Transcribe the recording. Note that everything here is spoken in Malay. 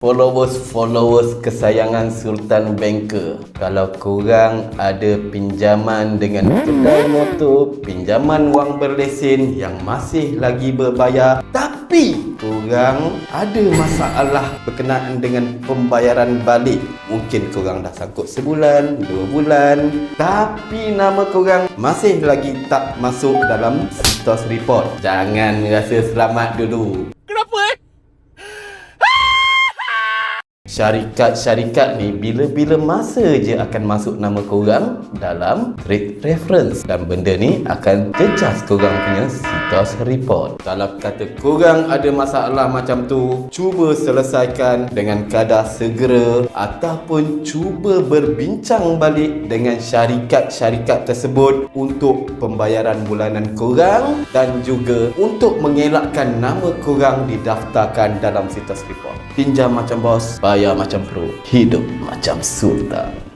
Followers kesayangan Sultan Banker, kalau korang ada pinjaman dengan kedai motor, pinjaman wang berlesen yang masih lagi berbayar, tapi korang ada masalah berkenaan dengan pembayaran balik, mungkin korang dah sangkut sebulan, 2 bulan, tapi nama korang masih lagi tak masuk dalam status report, jangan rasa selamat dulu. Syarikat-syarikat ni bila-bila masa je akan masuk nama korang dalam trade reference dan benda ni akan jejas korang punya status report. Kalau kata korang ada masalah macam tu, cuba selesaikan dengan kadar segera ataupun cuba berbincang balik dengan syarikat-syarikat tersebut untuk pembayaran bulanan korang dan juga untuk mengelakkan nama korang didaftarkan dalam status report. Pinjam macam bos, bayar macam pro, hidup macam sultan.